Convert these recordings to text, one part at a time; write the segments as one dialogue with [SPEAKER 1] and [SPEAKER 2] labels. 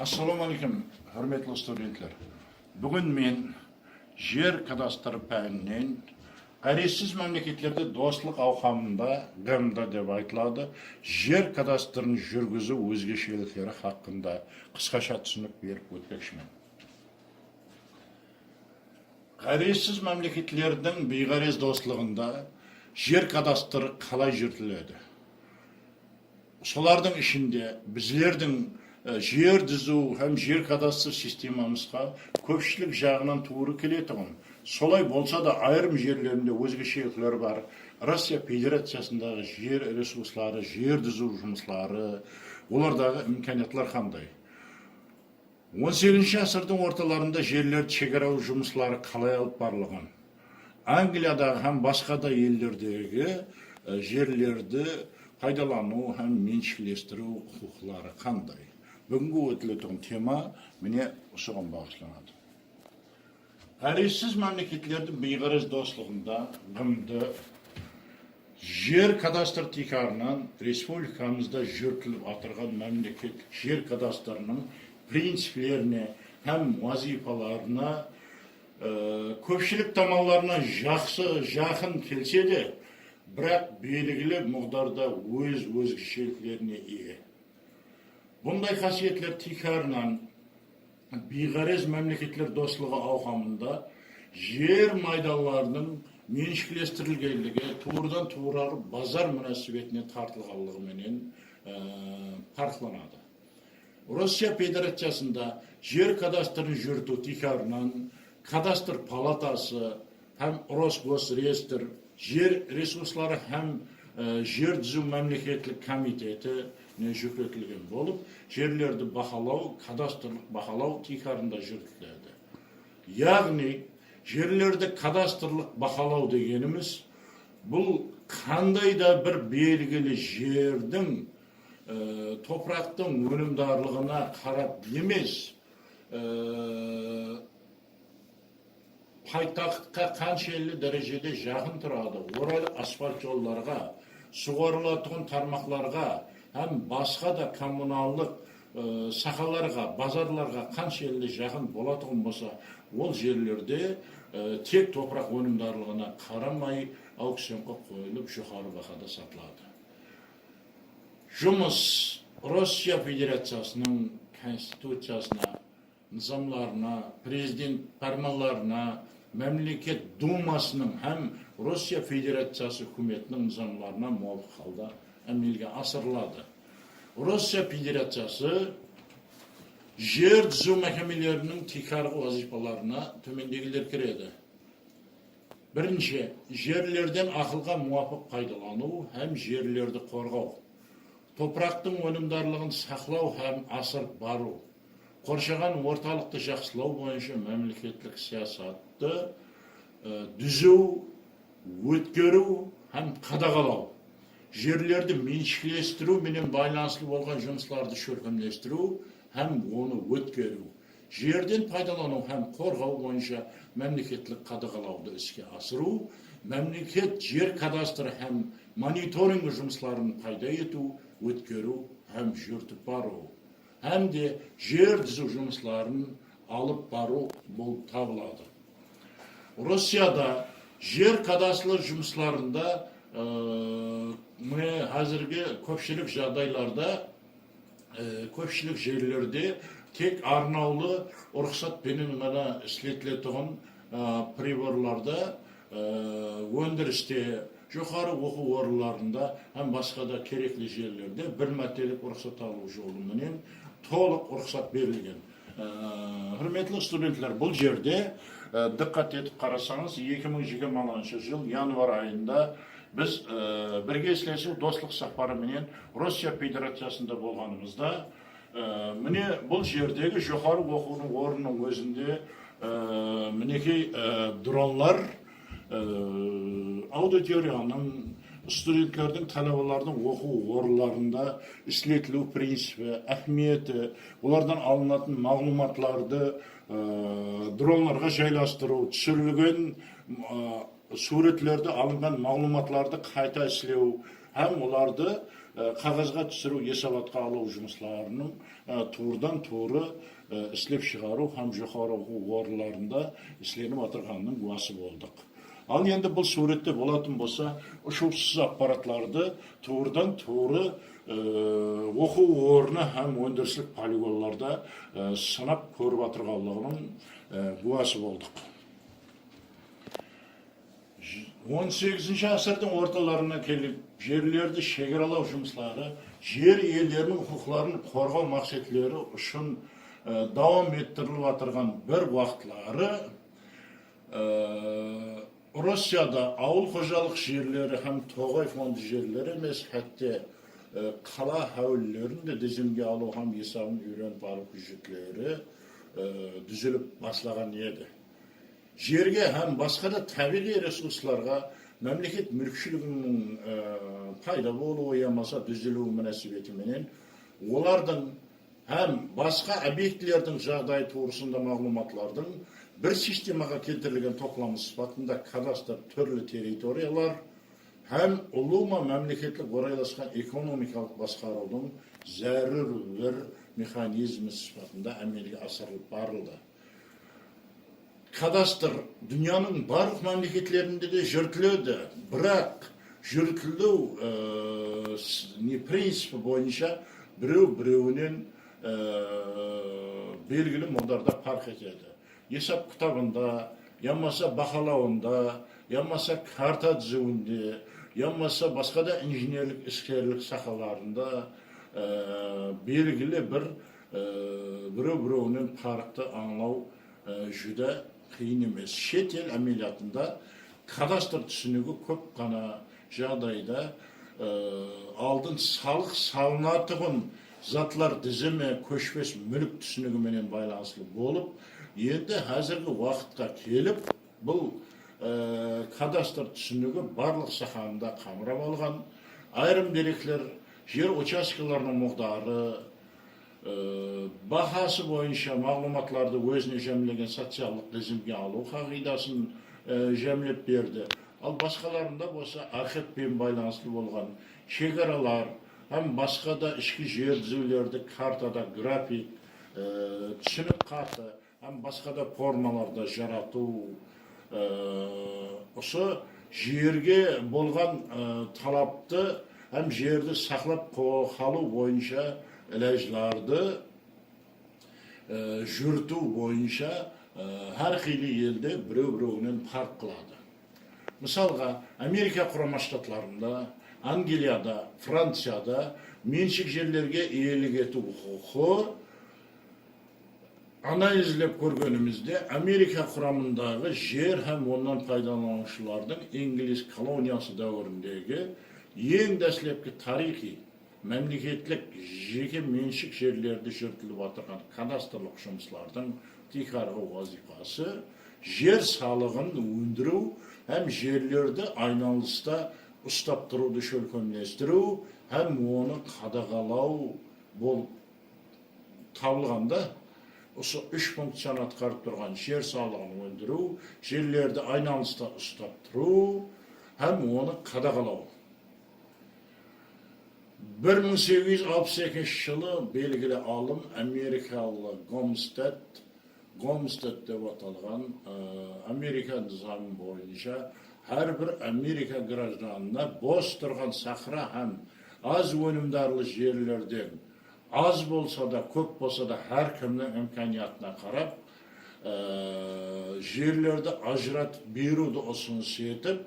[SPEAKER 1] Assalamu alaikum, hürmetli studentler. Bugün men yer kadastr pәнінен qaresiz memleketlerde dostluk avhamında GAMDA deb aytılады, yer kadastrını жүргізу өзгешеліктері hakkında kıskaça түсінік berip ötmekçimen. Qaresiz memleketlerдің beygarez dostluğunda yer kadastrı қалай жүргізіледі? Solardan içinde bizlerдің жер düzü hem жер kadastr sistemamızga köpçülük жағынан туыры келетігін. Солай болса да айрым жерлерінде өзгешеліктер бар. Россия Федерациясындағы жер ресурслары, жер düzü жұмыслары, олардағы имканиятлар қандай? 18 ғасырдың орталарында жерлерді шекаралау жұмыслары қалай алып барылған? Англиядағы һәм басқа да елдердегі жерлерді пайдалану һәм меншіктештіру құқықтары қандай? Бүгінгі өтілетін тема міне осыған бағышталады. Qaresiz memleketlerдің beygarez dostluğunda GAMDA жер кадастр тикарынан республикамызда жүргізіліп атырған memleket жер кадастрының принциптеріне һәм вазифаларына көпшілік тамаларына жақын келсе де, бірақ белгілі мұғдарда өз өзгешеліктеріне ие. Bunday қасиетлер тикарынан beygarez memleketler dostluğu avhamında yer maydallarının menşikleştirilgenligi tuğurdan tuğrar bazar münasebetine tartılganlığımenен farklanады. Rusya Federasyasında yer kadastrını жүргізу тикарынан kadastr palatası hem Rosgosrestr, yer resurslары hem yer düzü memleketlik komiteti жүктелген болып, жерлерді бақылау, кадастрлық бақылау тикарында жүргізіледі. Яғни, жерлерді кадастрлық бақылау дегеніміз, бұл қандай да бір белгілі жердің топырақтың өнімдарлығына қарап емес, пайтаққа қаншелі дәрежеде жақын тұрады, орайлы асфальт жолларға, суғарылатын тармақларға, hem başka da kommunallık sahalarga, bazarlarga qanşelli жақын болатығын болса, ол жерлерде тек топырақ өнімдарлығына қарамай аукционға қойылып, жоғары бағада сатылады. Жұмыс Россия Федерациясының конституциясына, низамларына, президент фарманларына, мемлекет думасының һәм Россия Федерациясы үкіметінің низамларына муафиқ халда әмелге асырылады. Rusya Federasyası yer düzü məhkəmələrinin tikarı vazifalarına töməndegiler kiredi. Birinci, yerlerden akılga muvafiq paydalanı hem yerlerde qorğau. Topraqtың önümdarlığını saxlау hem asırıp barу. Қоршаған орталықты жақсылау бойынша memleketlik siyasatты düzü, өткөру hem qadağalау. Жерлерді меншіктештіру менен байланысты болған жұмысларды көркемдештіру һәм оны өткөру. Жерден пайдалану һәм қорғау бойынша мемлекеттік қадағалауды іске асыру, мемлекет жер кадастры һәм мониторинг жұмысларын пайда ету, өткөру һәм жүртіп бару. Һәм де жер түзу жұмысларын алып бару болып табылады. Россияда жер кадастрлы жұмысларында Hazırki köpçülük жағдайларда, köpçülük жерлерде тек арнаулы рұқсат пенен ғана işletilетін приборларда, өндірісте, жоғары оқу орындарында, һәм басқа да керекли жерлерде бір мәртелік рұқсат алу жолыменен толық рұқсат берілген. Hürmetli студентлер, бұл жерде диққат етіп қарасаңыз, 2020 жыл январ айында biz бірге істесу достық сапары менен Россия Федерациясында болғанымызда, міне бұл жердегі жоғары оқу орнының өзінде мінекей дронлар аудиторияның, студенттердің, талабалардың оқу орындарында işletilу принципі, әхметі, олардан алынатын мағлұматларды дронларға жайластыру, түсірілген суретлерді алынған мағлұматларды қайта іслеу, һәм оларды қағазға түсіру, есапатқа алу жұмысларының туырдан туыры іслеп шығару һәм жоғары оқу орындарында істелініп отырғанының куәсі болдық. Ал енді бұл суретте болатын болса, ұшусыз аппаратларды туырдан туыры оқу орны һәм өндірістік полигонларда сынап көріп отырғанлығының куәсі болдық. 18 ғасырдың орталарына келіп, жерлерді шекаралау жұмыстары, жер иелерінің құқықтарын қорғау мақсатлары үшін давам еттіріліп отырған бір уақытлары Россияда ауыл қожалық жерлері һәм тоғай фонды жерлері емес, хәтте қала әулілерін де тізімге алу һәм есабын үйреніп алу күшетлері дүзіліп баслаған еді. Жерге һәм басқа да табиғи ресурсларға мемлекет мүлкшілігінің пайда болуы ямаса дүзілуі мөнәсәбәтіменен олардың һәм басқа объектілердің жағдайы турысында мағлұматлардың бір системаға келтірілген топламы сипатында кадастр түрлі территориялар һәм ұлыма мемлекеттік орайласқан экономикалық басқарудың зәрүр бір механизмі сипатында әмелге асырылып барылды. Кадастр дүнияның барлық мемлекеттерінде де жүргізіледі, бірақ жүргізілу принципі бойынша біреу-біреуінен белгілі молдарда fark етеді. Есап кітабында, ямаса бақылауында, ямаса карта түзуінде, ямаса басқа да инженерлік іскерлік сахаларында белгілі бір біреу-біреуінен farkты аңлау жүдә қиын емес. Шет ел әмелиятында кадастр түсінігі көп қана жағдайда алдын салық салынатығын затлар тізімі көшпес мүлік түсінігіменен байланысты болып, енді қазіргі уақытқа келіп, бұл кадастр түсінігі барлық сахамда қамырап алған. Айрым деректер жер учаскелерінің мұқтары, бағасы бойынша мағлұматларды өзіне жәмілеген социалдық тізімге алу қағидасын жәмілеп берді. Ал басқаларында болса архивпен байланысты болған шекаралар, һәм басқа да ішкі жер түзулерді картада график, түсінік қаты, һәм басқа да формаларда жарату, осы жерге болған талапты һәм жерді сақлап қалу бойынша іләжларды жүрту бойынша әр қилы елде біреу-біреуінен fark қылады. Мысалға, Америка Құрама Штатларында, Англияда, Францияда меншік жерлерге иелік ету құқығы анализлеп көргенімізде Америка құрамындағы жер һәм оннан пайдаланушылардың инглиз колониясы дәуіріндегі ең дәслепкі тарихи мемлекеттік жеке меншік жерлерді жүргізіліп отырған кадастрлық жұмыслардың тикарғы вазифасы жер салығын өндіру һәм жерлерді айналыста ұстап тұруды шөлкемлестіру һәм оны қадағалау болып табылғанда, осы 3 функцияны атқарып тұрған жер салығын өндіру, жерлерді айналыста ұстап тұру һәм оны қадағалау. 1862 жылы белгілі алым америкалы Гомстед деп аталған Америка низамы бойынша әрбір Америка гражданына бос тұрған сахра һәм аз өнімдарлы жерлерден аз болса да, көп болса да, әркімнің имканиятына қарап жерлерді ажыратып беруді ұсыныс етіп,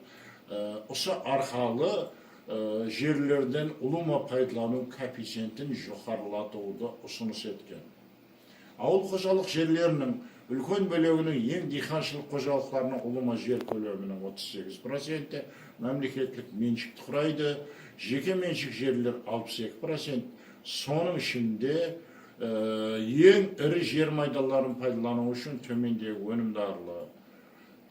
[SPEAKER 1] осы арқалы жерлерден ұлыма пайдалану коэффициентін жоғарылатуды ұсыныс еткен. Ауыл қожалық жерлерінің үлкен бөлігінің ең диқаншылық қожалықтарының ұлыма жер көлемінің 38%, мемлекеттік меншікті құрайды, жеке меншік жерлер 62%, соның ішінде ең ірі жер майдаларын пайдалану үшін төмендегі өнімдарлы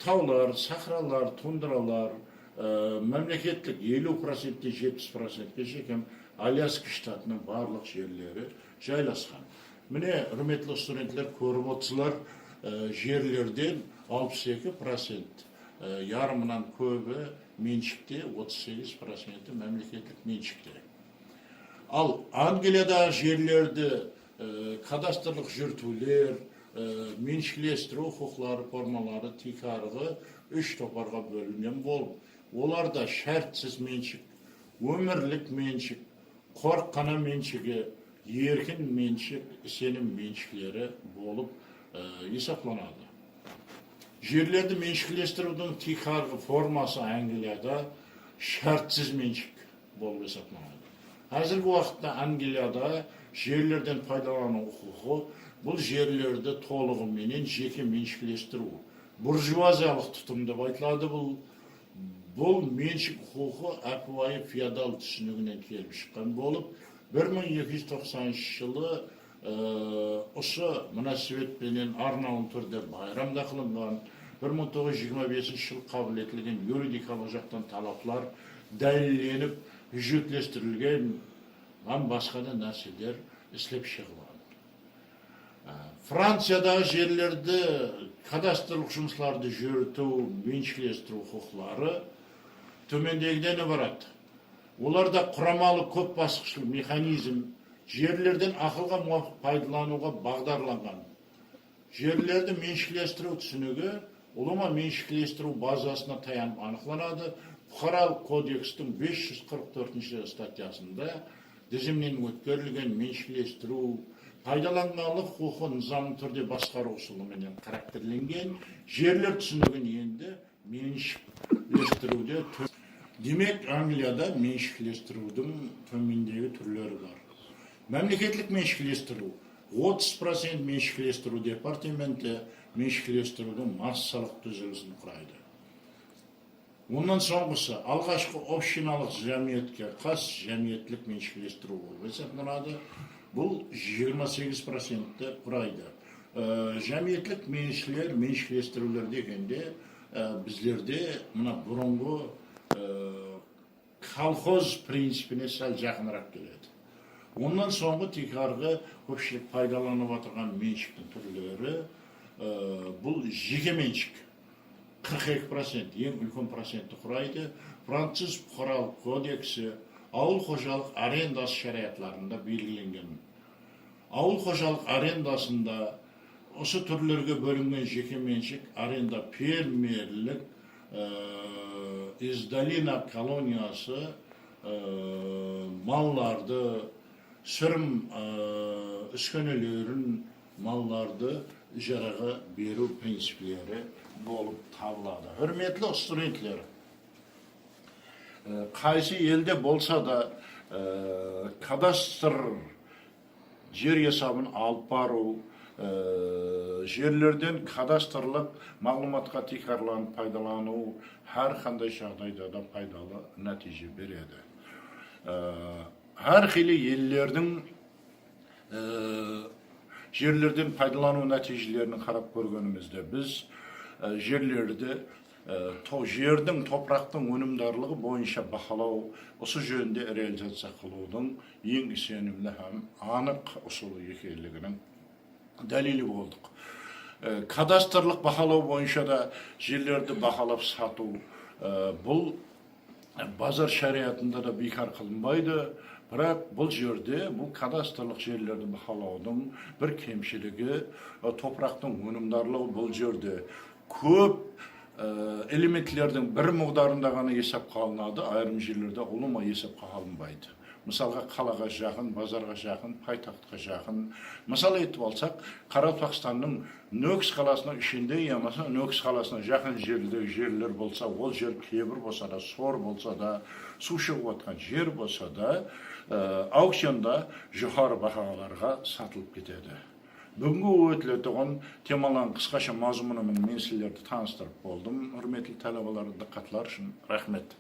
[SPEAKER 1] таулар, сахралар, тундралар, мемлекеттік 50%-те 70%-ке шекем Аляска штатының барлық жерлері жайласқан. Міне, үрметлі студентлер көріп отырсыздар, жерлерден 62%, ярымынан көбі меншікте, 38% мемлекеттік меншікте. Al Angliyada yerlerde kadastrlık jürtüler, menşikleştirүү hukuklары formalары tikarığı 3 toparga bölüngen bolup, olarda şartsız menşik, ömürlük menşik, korkkana menşigi, erkin menşik, senin menşikleri bolup hesaplanады. Yerlerde menşikleştirүүnün tikarığı forması Angliyada şartsız menşik bolup hesaplanады. Hazırki vaqtda Angliyada yerlerden faydalanуу hukuku bu yerlerde toluğu menen jeke menşikleştirүү. Burjuaziyalыk tutum dep aytılады bu menşik hukuku akvayı feodal түсүнүгүнөн kelip чыккан bolup 1290-жылы oşo münasebet menen arnaun түрдө bayramda kılıngan 1925-yıl kabul etilgen yuridikалык жактан talaplar dalillenip hüjütleştirilgen başka da narseler işlep çıkılan. Fransiyada yerlerde kadastrlık жұмысларды жүртүү, меншикleştirүү hukukları tömendegiden ibarat. Olarda kuramalı köp basqıçlı mexanizm yerlerden akılga muvaffak пайдаланууга bagdarlangan. Yerlerde menşikleştirүү түсүнүгү ulama menşikleştirүү bazasına tayanıp anıklanады. Buxaralыk kodekstің 544. статьясында dizimden ötkөрүлгөн menşikleştirүү пайдаланганлык хукукун низамдуу түрдө башкаруу усулу менен карактерленген жерлер түсүнүгүн эndi меншикleştirүүдө демек Англияда меншикleştirүүдүн төмөндөгү түрлөрү бар. Мемлекеттик меншикleştirүү 30% меншикleştirүү департаменти меншикleştirүүдүн массалык түзүлүшүн курайды. Ondan sonrası algaçkı общиналык жамиятке кас жамиятлык меншикleştirүү болуп эсептелет. Бұл 28%-ті құрайды. Жамиятлык меншикleştirүүлөр дегенде bizlerde мына бурунку колхоз принципине сәл жақынырақ келеді. Ondan соңғы тикарғы көпшілік пайдаланып отырған меншіктің түрлері бұл жеке меншік 42%, ең үлкен процентті құрайды. Француз бұқаралық кодексі ауыл қожалық арендасы шариатларында белгіленген. Ауыл қожалық арендасында осы түрлерге бөлінген жеке меншік аренда фермерлік издалина колониясы малларды сүрім үскөнөлөрүн малларды ижараға беру принциплері болып табылады. Hürmetli студенттер, qaysi elde bolsa da kadastr жер hesabını алып бару, жерлерден кадастрлык маалыматка тикарланып пайдалануу har кандай жагдайда да пайдалы натиже береді. Har xili елдердің жерлерден пайдалануу натижелерін қарап көргөнүмүздө біз жерлерді жердің топырақтың өнімдарлығы бойынша бақылау, осы жөнінде реализация қылудың ең сенімді һәм анық усулу екенлигинин дәлелі болдық. Кадастрлық бақылау бойынша да жерлерді бақылап сату бұл базар шариатында да бекар қылынбайды. Бірақ бұл жерде бұл кадастрлық жерлерді бақылаудың бір кемшілігі топырақтың өнімдарлығы бұл жерде көп элементтердің бір муғдарында ғана есепке алынады, айрым жерлерде улама есепке алынбайды. Мысалға қалаға жақын, базарға жақын, пайтақтқа жақын. Мысалы етіп алсақ, Қаратоқстанның Нөкіс қаласының ішінде, ямаса Нөкіс қаласына жақын жердегі жерлер болса, ол жер кебір болса да, сор болса да, су шығып жатқан жер болса да, аукционда жоғары бағаларға сатылып кетеді. Бүгінгі өтілетіғын темалан қысқаша мазмұнымен мен сіздерді таныстырып болдым. Hürmetli talabаларды диққатлары үшін рахмет.